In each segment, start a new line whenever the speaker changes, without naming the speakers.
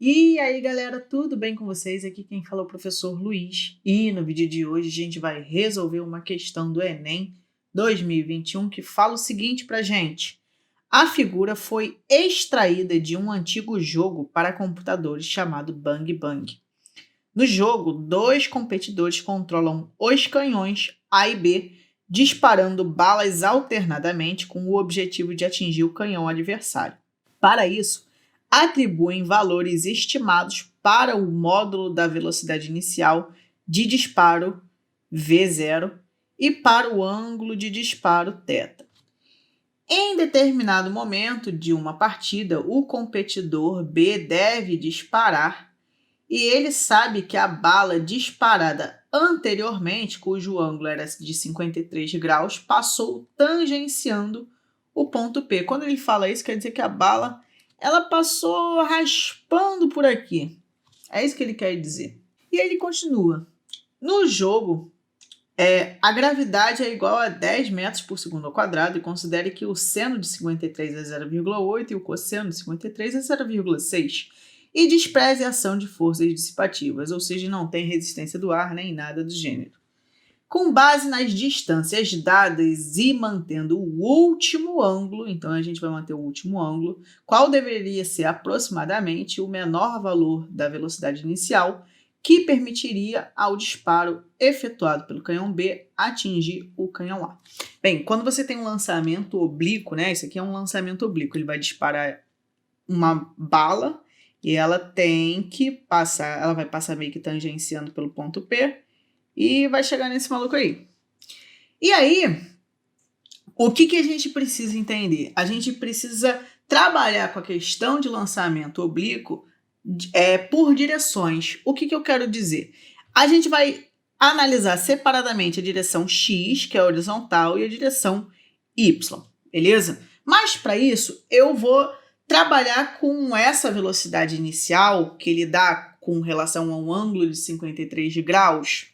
E aí, galera, tudo bem com vocês? Aqui quem fala é o professor Luiz. E no vídeo de hoje a gente vai resolver uma questão do Enem 2021 que fala o seguinte pra gente. A figura foi extraída de um antigo jogo para computadores chamado Bang Bang. No jogo, dois competidores controlam os canhões A e B, disparando balas alternadamente com o objetivo de atingir o canhão adversário. Para isso, atribuem valores estimados para o módulo da velocidade inicial de disparo V0 e para o ângulo de disparo θ. Em determinado momento de uma partida, o competidor B deve disparar e ele sabe que a bala disparada anteriormente, cujo ângulo era de 53 graus, passou tangenciando o ponto P. Quando ele fala isso, quer dizer que a bala ela passou raspando por aqui. É isso que ele quer dizer. E ele continua. No jogo, a gravidade é igual a 10 metros por segundo ao quadrado e considere que o seno de 53 é 0,8 e o cosseno de 53 é 0,6. E despreze a ação de forças dissipativas, ou seja, não tem resistência do ar nem nada do gênero. Com base nas distâncias dadas e mantendo o último ângulo, então a gente vai manter o último ângulo, qual deveria ser aproximadamente o menor valor da velocidade inicial que permitiria ao disparo efetuado pelo canhão B atingir o canhão A. Bem, quando você tem um lançamento oblíquo, né? Isso aqui é um lançamento oblíquo, ele vai disparar uma bala e ela vai passar meio que tangenciando pelo ponto P e vai chegar nesse maluco aí. E aí, o que a gente precisa entender? A gente precisa trabalhar com a questão de lançamento oblíquo por direções. O que eu quero dizer? A gente vai analisar separadamente a direção X, que é a horizontal, e a direção Y, beleza? Mas para isso, eu vou trabalhar com essa velocidade inicial, que ele dá com relação a um ângulo de 53 graus,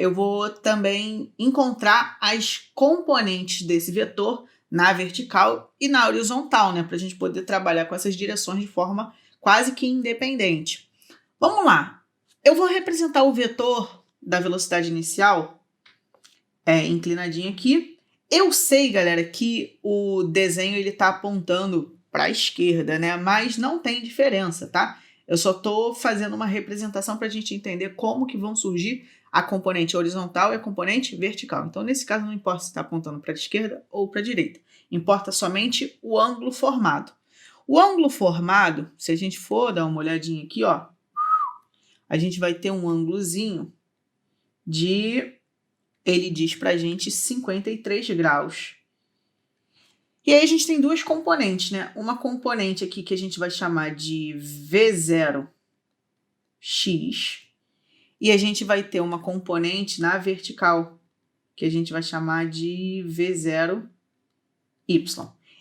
eu vou também encontrar as componentes desse vetor na vertical e na horizontal, né? Para a gente poder trabalhar com essas direções de forma quase que independente. Vamos lá. Eu vou representar o vetor da velocidade inicial inclinadinho aqui. Eu sei, galera, que o desenho ele está apontando para a esquerda, né? Mas não tem diferença, tá? Eu só estou fazendo uma representação para a gente entender como que vão surgir a componente horizontal e a componente vertical. Então, nesse caso, não importa se está apontando para a esquerda ou para a direita. Importa somente o ângulo formado. O ângulo formado, se a gente for dar uma olhadinha aqui, ó, a gente vai ter um ângulozinho ele diz pra gente 53 graus. E aí a gente tem duas componentes, né? Uma componente aqui que a gente vai chamar de V0x e a gente vai ter uma componente na vertical que a gente vai chamar de V0y.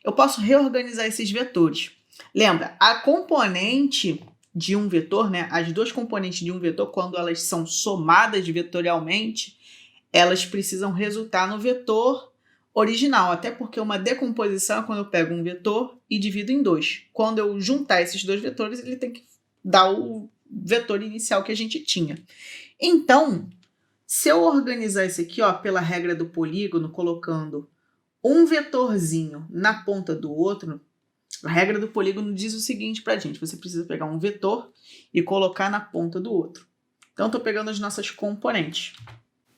Eu posso reorganizar esses vetores. Lembra, a componente de um vetor, né? As duas componentes de um vetor, quando elas são somadas vetorialmente, elas precisam resultar no vetor original, até porque uma decomposição é quando eu pego um vetor e divido em dois. Quando eu juntar esses dois vetores, ele tem que dar o vetor inicial que a gente tinha. Então, se eu organizar isso aqui, ó, pela regra do polígono, colocando um vetorzinho na ponta do outro, a regra do polígono diz o seguinte pra gente: você precisa pegar um vetor e colocar na ponta do outro. Então, estou pegando as nossas componentes,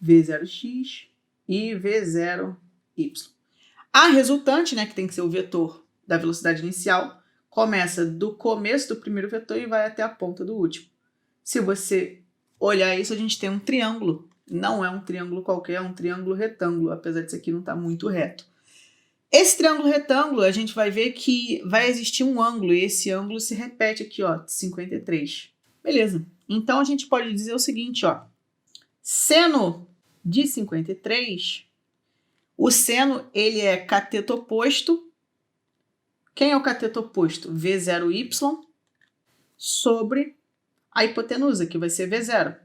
V0x e V0y. A resultante, né, que tem que ser o vetor da velocidade inicial, começa do começo do primeiro vetor e vai até a ponta do último. Se você olhar isso, a gente tem um triângulo. Não é um triângulo qualquer, é um triângulo retângulo, apesar disso aqui não estar muito reto. Esse triângulo retângulo, a gente vai ver que vai existir um ângulo, e esse ângulo se repete aqui, ó, 53. Beleza. Então, a gente pode dizer o seguinte, ó. Seno de 53, o seno, ele é cateto oposto. Quem é o cateto oposto? V0y sobre a hipotenusa, que vai ser V0.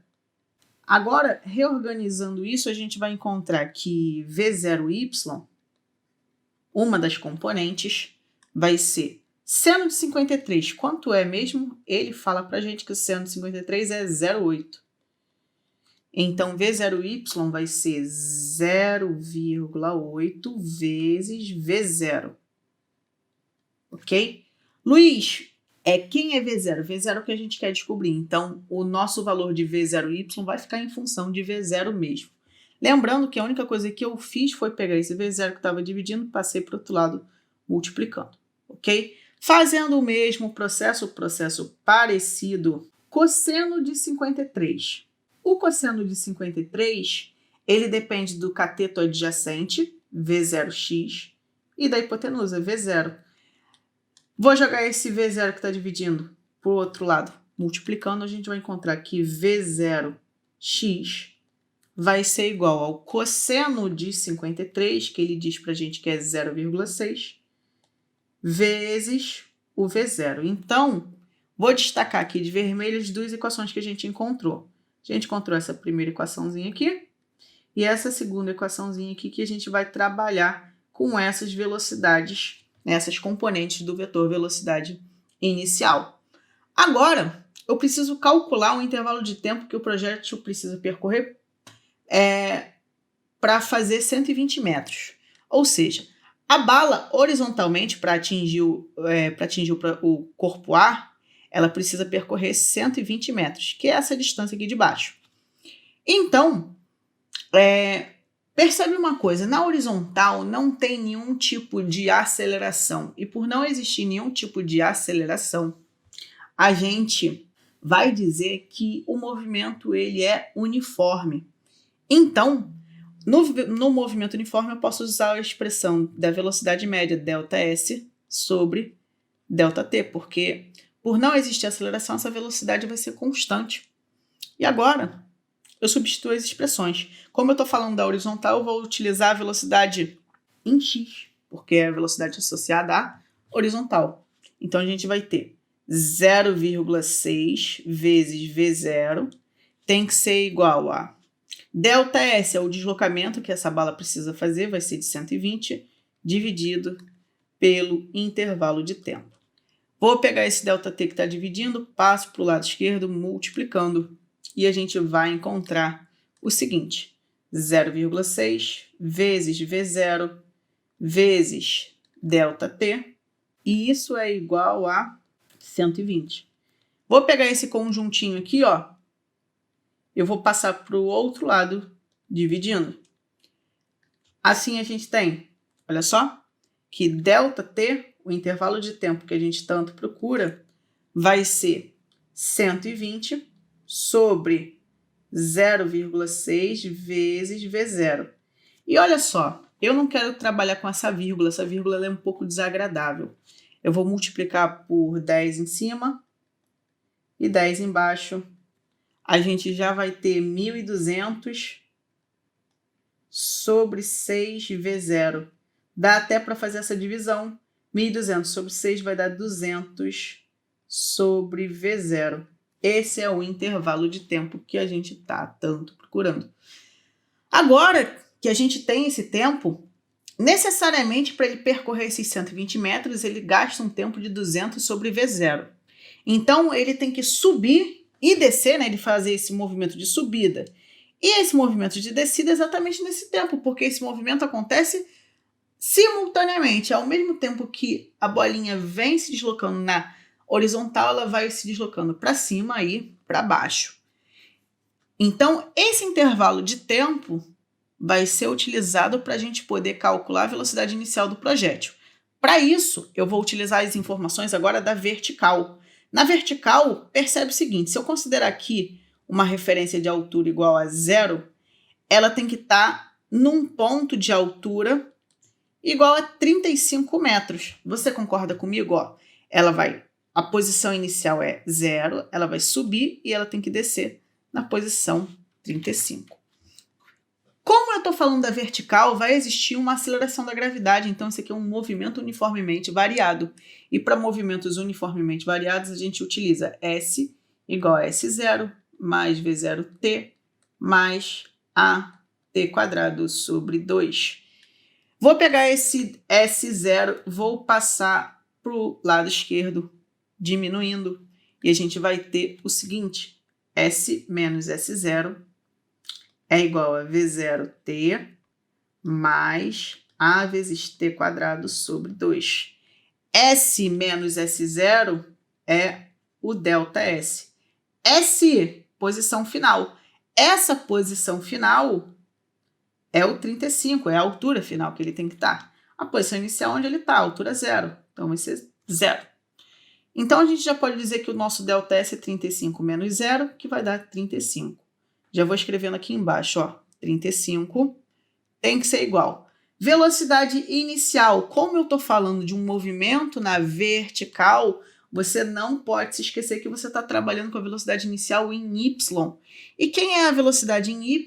Agora, reorganizando isso, a gente vai encontrar que V0y, uma das componentes, vai ser Seno de 53, quanto é mesmo? Ele fala para a gente que o seno de 53 é 0,8. Então, V0y vai ser 0,8 vezes V0. Ok? Luiz, quem é V0? V0 é o que a gente quer descobrir. Então, o nosso valor de V0y vai ficar em função de V0 mesmo. Lembrando que a única coisa que eu fiz foi pegar esse V0 que estava dividindo e passei para o outro lado multiplicando. Ok? Fazendo o mesmo processo parecido, cosseno de 53. O cosseno de 53, ele depende do cateto adjacente, V0x, e da hipotenusa, V0. Vou jogar esse V0 que está dividindo para o outro lado. Multiplicando, a gente vai encontrar que V0x vai ser igual ao cosseno de 53, que ele diz para a gente que é 0,6, vezes o V0. Então, vou destacar aqui de vermelho as duas equações que a gente encontrou. A gente encontrou essa primeira equaçãozinha aqui e essa segunda equaçãozinha aqui que a gente vai trabalhar com essas velocidades, essas componentes do vetor velocidade inicial. Agora, eu preciso calcular o intervalo de tempo que o projétil precisa percorrer para fazer 120 metros. Ou seja, a bala horizontalmente para atingir o corpo A, ela precisa percorrer 120 metros, que é essa distância aqui de baixo. Então, percebe uma coisa, na horizontal não tem nenhum tipo de aceleração. E por não existir nenhum tipo de aceleração, a gente vai dizer que o movimento ele é uniforme. Então, no movimento uniforme, eu posso usar a expressão da velocidade média ΔS sobre ΔT, porque por não existir aceleração, essa velocidade vai ser constante. E agora, eu substituo as expressões. Como eu estou falando da horizontal, eu vou utilizar a velocidade em x, porque é a velocidade associada à horizontal. Então, a gente vai ter 0,6 vezes V0 tem que ser igual a ΔS, é o deslocamento que essa bala precisa fazer, vai ser de 120, dividido pelo intervalo de tempo. Vou pegar esse ΔT que está dividindo, passo para o lado esquerdo, multiplicando, e a gente vai encontrar o seguinte, 0,6 vezes V0 vezes ΔT, e isso é igual a 120. Vou pegar esse conjuntinho aqui, ó, eu vou passar para o outro lado, dividindo. Assim a gente tem, olha só, que ΔT, o intervalo de tempo que a gente tanto procura, vai ser 120 sobre 0,6 vezes V0. E olha só, eu não quero trabalhar com essa vírgula ela é um pouco desagradável. Eu vou multiplicar por 10 em cima e 10 embaixo. A gente já vai ter 1.200 sobre 6V0. Dá até para fazer essa divisão. 1.200 sobre 6 vai dar 200 sobre V0. Esse é o intervalo de tempo que a gente está tanto procurando. Agora que a gente tem esse tempo, necessariamente para ele percorrer esses 120 metros, ele gasta um tempo de 200 sobre V0. Então, ele tem que subir e descer, né, ele fazer esse movimento de subida e esse movimento de descida exatamente nesse tempo, porque esse movimento acontece simultaneamente. Ao mesmo tempo que a bolinha vem se deslocando na horizontal, ela vai se deslocando para cima e para baixo. Então, esse intervalo de tempo vai ser utilizado para a gente poder calcular a velocidade inicial do projétil. Para isso, eu vou utilizar as informações agora da vertical. Na vertical, percebe o seguinte, se eu considerar aqui uma referência de altura igual a 0, ela tem que estar num ponto de altura igual a 35 metros. Você concorda comigo? Ó, a posição inicial é 0, ela vai subir e ela tem que descer na posição 35. Como eu estou falando da vertical, vai existir uma aceleração da gravidade, então isso aqui é um movimento uniformemente variado. E para movimentos uniformemente variados, a gente utiliza S igual a S0 mais V0t mais AT² sobre 2. Vou pegar esse S0, vou passar para o lado esquerdo, diminuindo. E a gente vai ter o seguinte, S menos S0 é igual a V0t mais A vezes t quadrado sobre 2. S menos S0 é o ΔS. S, posição final. Essa posição final é o 35, é a altura final que ele tem que estar. A posição inicial onde ele está, a altura 0. Então vai ser 0. Então a gente já pode dizer que o nosso ΔS é 35 menos 0, que vai dar 35. Já vou escrevendo aqui embaixo, ó, 35 tem que ser igual. Velocidade inicial, como eu estou falando de um movimento na vertical, você não pode se esquecer que você está trabalhando com a velocidade inicial em y. E quem é a velocidade em y?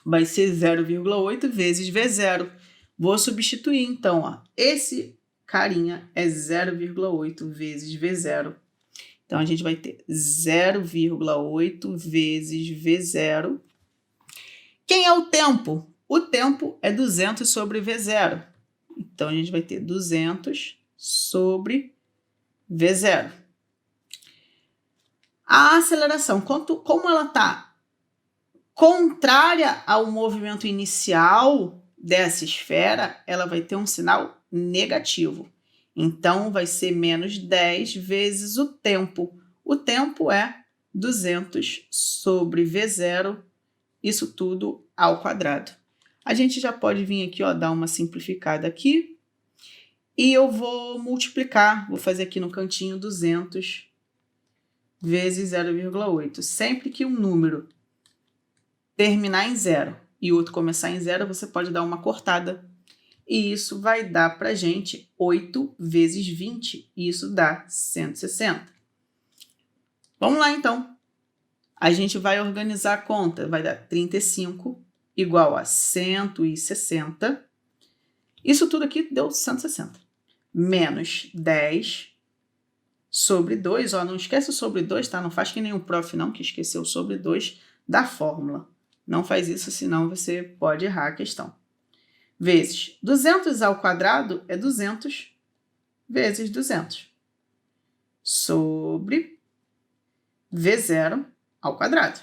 Vai ser 0,8 vezes V0. Vou substituir, então, ó, esse carinha é 0,8 vezes V0. Então, a gente vai ter 0,8 vezes V0. Quem é o tempo? O tempo é 200 sobre V0. Então, a gente vai ter 200 sobre V0. A aceleração, como ela está contrária ao movimento inicial dessa esfera, ela vai ter um sinal negativo. Então, vai ser menos 10 vezes o tempo. O tempo é 200 sobre V0, isso tudo ao quadrado. A gente já pode vir aqui, ó, dar uma simplificada aqui. E eu vou multiplicar, vou fazer aqui no cantinho 200 vezes 0,8. Sempre que um número terminar em 0 e o outro começar em 0, você pode dar uma cortada. E isso vai dar para a gente 8 vezes 20. E isso dá 160. Vamos lá, então. A gente vai organizar a conta. Vai dar 35 igual a 160. Isso tudo aqui deu 160. Menos 10 sobre 2. Ó, não esquece o sobre 2, tá? Não faz que nem o prof, não, que esqueceu o sobre 2 da fórmula. Não faz isso, senão você pode errar a questão. Vezes 200 ao quadrado é 200 vezes 200. Sobre V0 ao quadrado.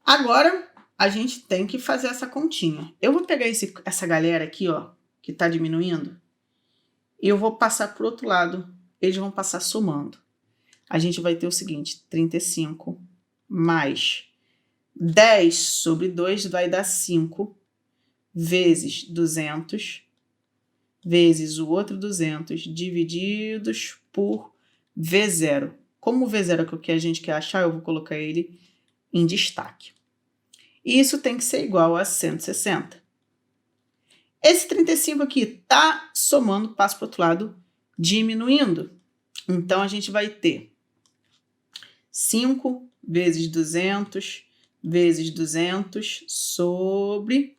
Agora, a gente tem que fazer essa continha. Eu vou pegar essa galera aqui, ó, que está diminuindo, e eu vou passar para o outro lado. Eles vão passar somando. A gente vai ter o seguinte, 35 mais 10 sobre 2 vai dar 5 vezes 200 vezes o outro 200 divididos por V0. Como o V0 é o que a gente quer achar, eu vou colocar ele em destaque. E isso tem que ser igual a 160. Esse 35 aqui está somando, passa para o outro lado, diminuindo. Então, a gente vai ter 5 vezes 200 vezes 200 sobre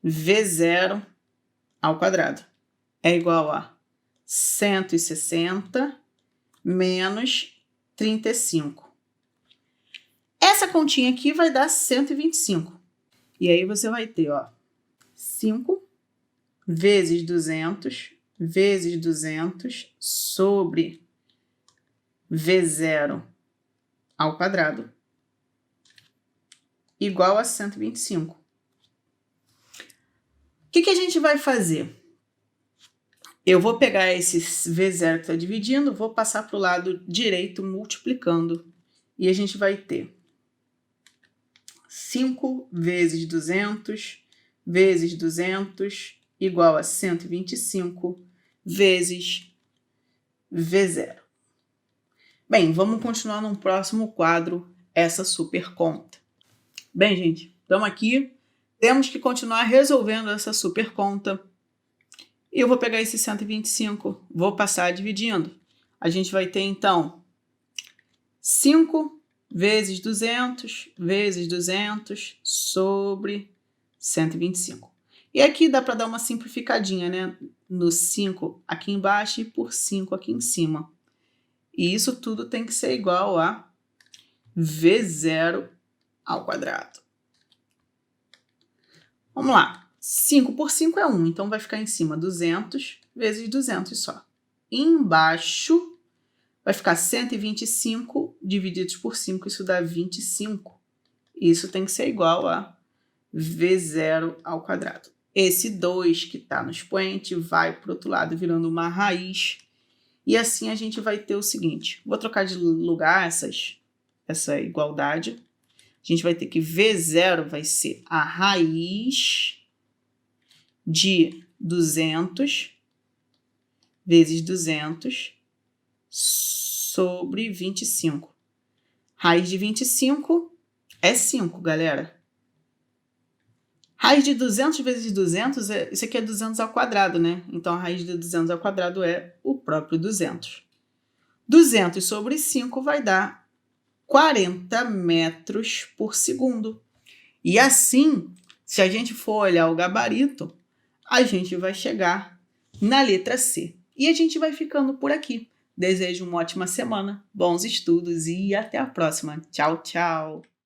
V0 ao quadrado. É igual a 160 menos 35. Essa continha aqui vai dar 125. E aí você vai ter, ó, 5 vezes 200 vezes 200 sobre V0 ao quadrado igual a 125. O que a gente vai fazer? Eu vou pegar esse V0 que está dividindo, vou passar para o lado direito multiplicando. E a gente vai ter 5 vezes 200 vezes 200 igual a 125 vezes V0. Bem, vamos continuar no próximo quadro essa super conta. Bem, gente, estamos aqui. Temos que continuar resolvendo essa super conta. E eu vou pegar esse 125, vou passar dividindo. A gente vai ter, então, 5 vezes 200 vezes 200 sobre 125. E aqui dá para dar uma simplificadinha, né? No 5 aqui embaixo e por 5 aqui em cima. E isso tudo tem que ser igual a V0 ao quadrado. Vamos lá. 5 por 5 é 1, então vai ficar em cima 200 vezes 200 só. Embaixo vai ficar 125 divididos por 5, isso dá 25. Isso tem que ser igual a V0 ao quadrado. Esse 2 que está no expoente vai para o outro lado virando uma raiz. E assim a gente vai ter o seguinte. Vou trocar de lugar essa igualdade. A gente vai ter que V0 vai ser a raiz de 200 vezes 200 sobre 25. Raiz de 25 é 5, galera. Raiz de 200 vezes 200, isso aqui é 200 ao quadrado, né? Então, a raiz de 200 ao quadrado é o próprio 200. 200 sobre 5 vai dar 40 metros por segundo. E assim, se a gente for olhar o gabarito, a gente vai chegar na letra C. E a gente vai ficando por aqui. Desejo uma ótima semana, bons estudos e até a próxima. Tchau, tchau!